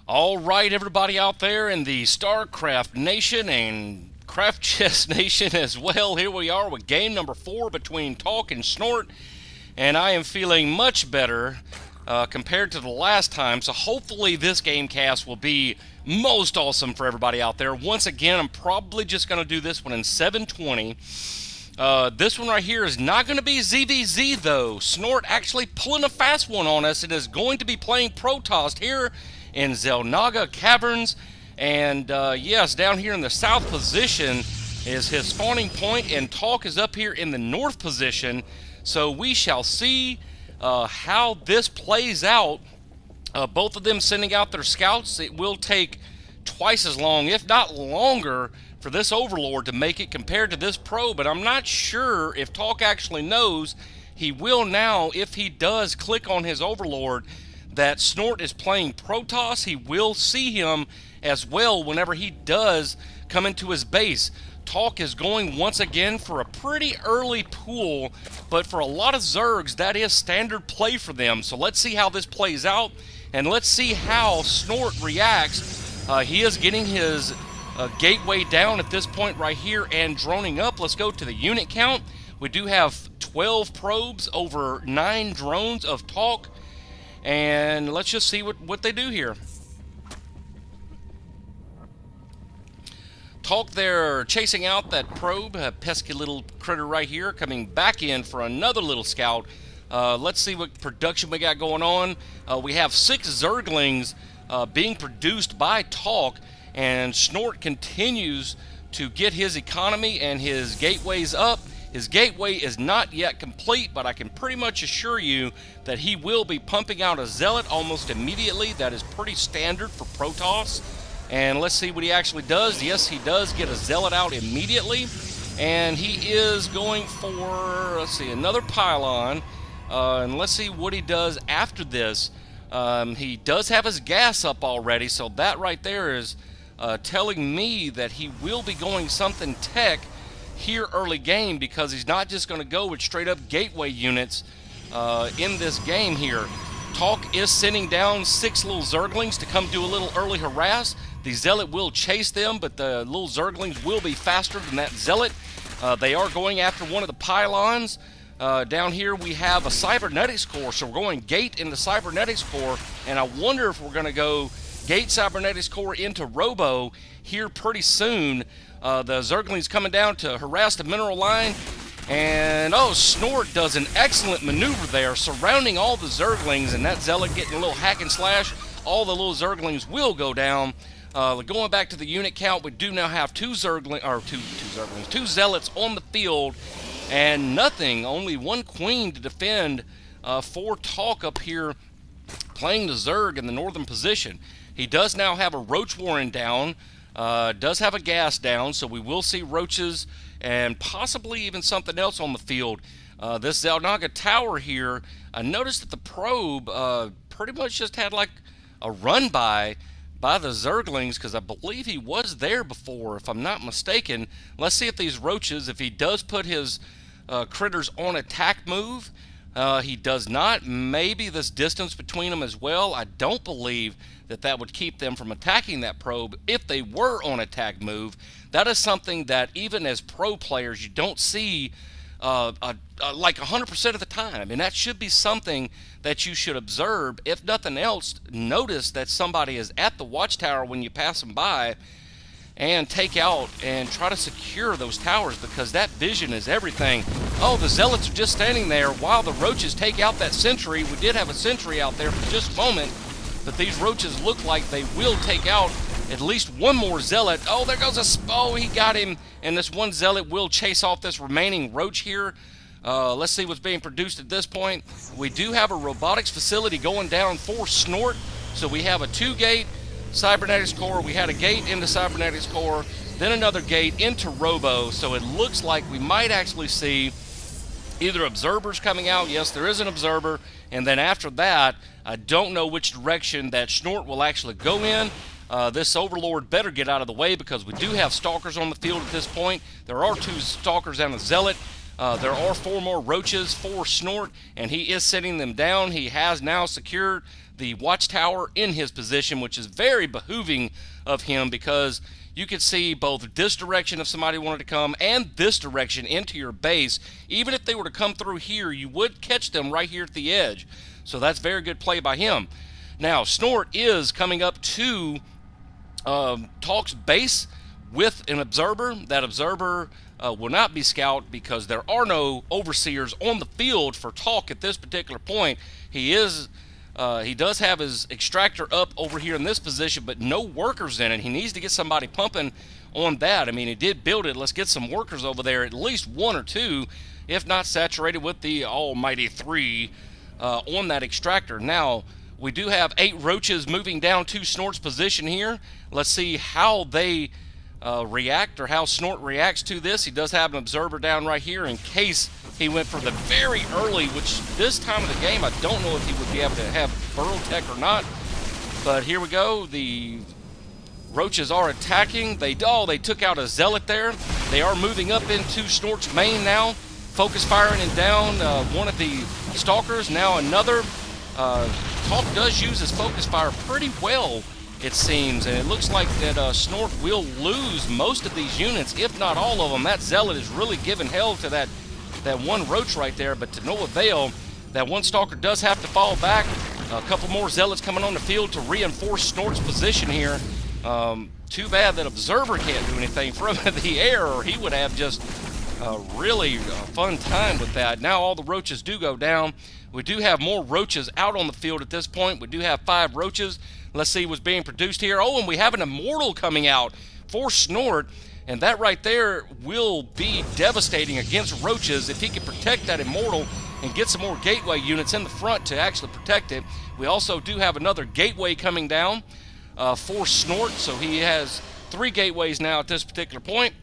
All right, everybody out there in the StarCraft Nation and Craft Chest Nation as well. Here we are with game number 4 between Talk and Snort, and I am feeling much better compared to the last time. So hopefully this game cast will be most awesome for everybody out there. Once again, I'm probably just going to do this one in 720. This one right here is not going to be ZVZ though. Snort actually pulling a fast one on us and is going to be playing Protoss here in Xel'Naga Caverns. And yes, down here in the south position is his spawning point, and Talk is up here in the north position. So we shall see how this plays out. Both of them sending out their scouts. It will take twice as long, if not longer, for this Overlord to make it compared to this Pro, but I'm not sure if Talk actually knows. He will now, if he does click on his Overlord, that Snort is playing Protoss. He will see him as well whenever he does come into his base. Talk is going once again for a pretty early pool, but for a lot of Zergs, that is standard play for them. So let's see how this plays out, and let's see how Snort reacts. He is getting his gateway down at this point right here and droning up. Let's go to the unit count. We do have 12 probes over 9 drones of Talk, and let's just see what they do here. Talk there chasing out that probe, a pesky little critter right here, coming back in for another little scout. Let's see what production we got going on. We have 6 Zerglings being produced by Talk, and Snort continues to get his economy and his gateways up. His gateway is not yet complete, but I can pretty much assure you that he will be pumping out a Zealot almost immediately. That is pretty standard for Protoss. And let's see what he actually does. Yes, he does get a Zealot out immediately. And he is going for, let's see, another pylon. And let's see what he does after this. He does have his gas up already, so that right there is telling me that he will be going something tech here early game, because he's not just going to go with straight up gateway units in this game here. Talk is sending down 6 little Zerglings to come do a little early harass. The Zealot will chase them, but the little Zerglings will be faster than that Zealot. They are going after one of the pylons. Down here we have a Cybernetics core, so we're going gate into Cybernetics core, and I wonder if we're going to go gate Cybernetics core into Robo here pretty soon. The Zerglings coming down to harass the mineral line, and oh, Snort does an excellent maneuver there, surrounding all the Zerglings, and that Zealot getting a little hack and slash. All the little Zerglings will go down. Going back to the unit count, we do now have two Zealots on the field, and nothing, only one Queen to defend for Talk up here, playing the Zerg in the northern position. He does now have a Roach Warren down, does have a gas down, so we will see Roaches and possibly even something else on the field. This Xel'Naga tower here, I noticed that the probe pretty much just had like a run by the Zerglings, because I believe he was there before, if I'm not mistaken. Let's see if these Roaches, if he does put his critters on attack move. He does not. Maybe this distance between them as well. I don't believe that would keep them from attacking that probe if they were on attack move. That is something that even as pro players you don't see like 100% of the time, and that should be something that you should observe. If nothing else, notice that somebody is at the watchtower when you pass them by, and take out and try to secure those towers, because that vision is everything. Oh, the Zealots are just standing there while the Roaches take out that sentry. We did have a sentry out there for just a moment, but these Roaches look like they will take out at least one more Zealot. Oh, there goes oh, he got him, and this one Zealot will chase off this remaining Roach here. Let's see what's being produced at this point. We do have a robotics facility going down for Snort, so we have a 2-gate Cybernetics core. We had a gate into Cybernetics core, then another gate into Robo, so it looks like we might actually see either observers coming out. Yes, there is an observer, and then after that, I don't know which direction that Snort will actually go in. This Overlord better get out of the way, because we do have Stalkers on the field at this point. There are 2 Stalkers and a Zealot. There are 4 more Roaches for Snort, and he is setting them down. He has now secured the watchtower in his position, which is very behooving of him, because you could see both this direction if somebody wanted to come and this direction into your base. Even if they were to come through here, you would catch them right here at the edge. So that's very good play by him. Now, Snort is coming up to Talk's base with an observer. That observer will not be scout because there are no overseers on the field for Talk at this particular point. He does have his extractor up over here in this position, but no workers in it. He needs to get somebody pumping on that. I mean, he did build it. Let's get some workers over there, at least one or two, if not saturated with the almighty 3 on that extractor. Now, we do have 8 roaches moving down to Snort's position here. Let's see how they react, or how Snort reacts to this. He does have an observer down right here in case he went for the very early, which this time of the game I don't know if he would be able to have burrow tech or not. But here we go. The roaches are attacking. They took out a zealot there. They are moving up into Snort's main now, focus firing and down one of the stalkers. Now another. Talk does use his focus fire pretty well, it seems, and it looks like that Snort will lose most of these units, if not all of them. That zealot is really giving hell to that one roach right there, but to no avail. That one stalker does have to fall back. A couple more zealots coming on the field to reinforce Snort's position here. Too bad that observer can't do anything from the air, or he would have just really fun time with that. Now all the roaches do go down. We do have more roaches out on the field at this point. We do have 5 roaches. Let's see what's being produced here. Oh, and we have an immortal coming out for Snort, and that right there will be devastating against roaches if he can protect that immortal and get some more gateway units in the front to actually protect it. We also do have another gateway coming down for Snort, so he has 3 gateways now at this particular point.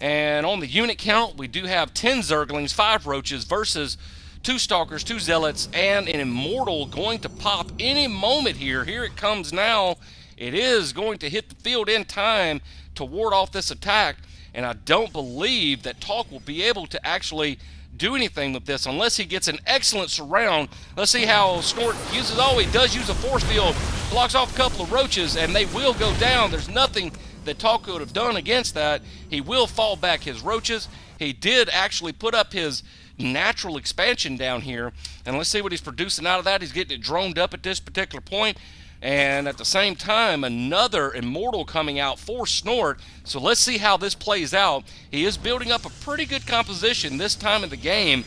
And on the unit count, we do have 10 zerglings, 5 roaches versus 2 stalkers, 2 zealots, and an immortal going to pop any moment here. Here it comes now. It is going to hit the field in time to ward off this attack, and I don't believe that Talk will be able to actually do anything with this unless he gets an excellent surround. Let's see how Snort uses. Oh, he does use a force field, blocks off a couple of roaches, and they will go down. There's nothing that Talk could have done against that. He will fall back his roaches. He did actually put up his natural expansion down here, and let's see what he's producing out of that. He's getting it droned up at this particular point, and at the same time another immortal coming out for Snort. So let's see how this plays out. He is building up a pretty good composition this time of the game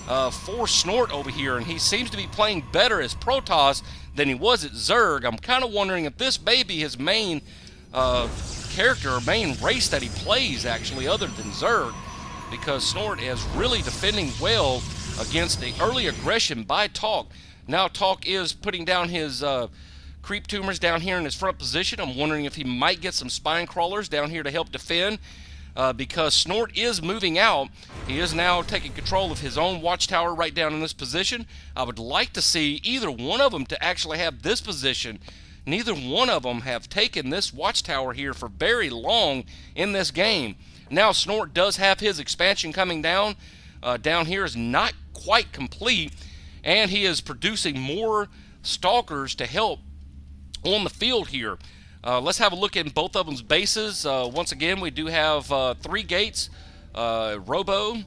for Snort over here, and he seems to be playing better as Protoss than he was at Zerg. I'm kind of wondering if this may be his main character or main race that he plays, actually, other than Zerg, because Snort is really defending well against the early aggression by Talk. Now Talk is putting down his creep tumors down here in his front position. I'm wondering if he might get some spine crawlers down here to help defend, because Snort is moving out. He is now taking control of his own watchtower right down in this position. I would like to see either one of them to actually have this position. Neither one of them have taken this watchtower here for very long in this game. Now Snort does have his expansion coming down. Down here is not quite complete, and he is producing more stalkers to help on the field here. Let's have a look at both of them's bases. Once again, we do have 3 gates, Robo.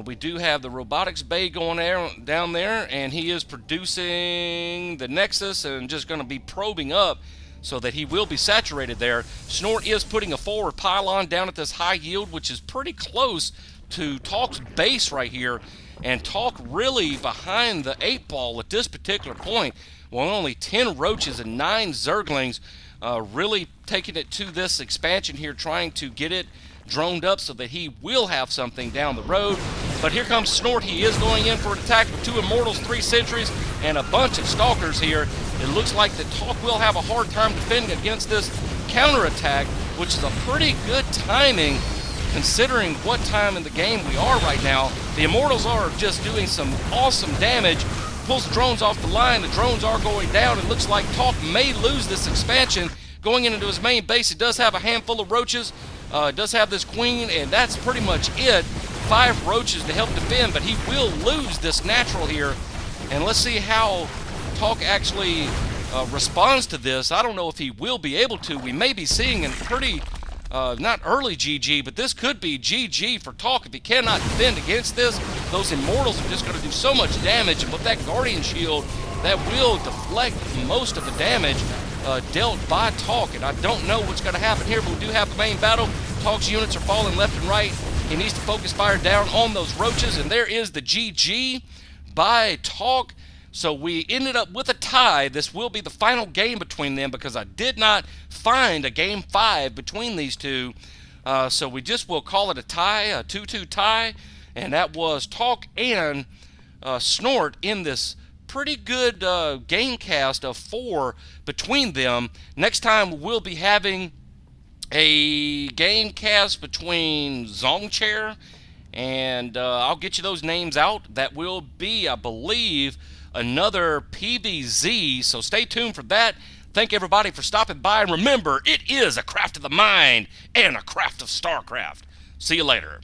We do have the robotics bay going down there, and he is producing the Nexus and just going to be probing up so that he will be saturated there. Snort is putting a forward pylon down at this high yield, which is pretty close to Talk's base right here, and Talk really behind the 8-ball at this particular point. Well, only 10 roaches and 9 zerglings, really taking it to this expansion here, trying to get it droned up so that he will have something down the road. But here comes Snort. He is going in for an attack with 2 Immortals, 3 Sentries, and a bunch of Stalkers here. It looks like the Talk will have a hard time defending against this counterattack, which is a pretty good timing considering what time in the game we are right now. The Immortals are just doing some awesome damage. Pulls the drones off the line. The drones are going down. It looks like Talk may lose this expansion. Going into his main base, he does have a handful of roaches. Does have this queen, and that's pretty much it. 5 roaches to help defend, but he will lose this natural here. And let's see how Talk actually responds to this. I don't know if he will be able to. We may be seeing a pretty, not early GG, but this could be GG for Talk. If he cannot defend against this, those Immortals are just going to do so much damage, and with that Guardian Shield, that will deflect most of the damage dealt by Talk, and I don't know what's going to happen here, but we do have the main battle. Talk's units are falling left and right. He needs to focus fire down on those roaches, and there is the GG by Talk. So we ended up with a tie. This will be the final game between them because I did not find a game 5 between these two. So we just will call it a tie, a 2-2 tie, and that was Talk and Snort in this pretty good game cast of 4 between them. Next time we'll be having a game cast between Zongchair and I'll get you those names out. That will be, I believe, another PvZ, so stay tuned for that. Thank everybody for stopping by, and remember, it is a craft of the mind and a craft of StarCraft. See you later.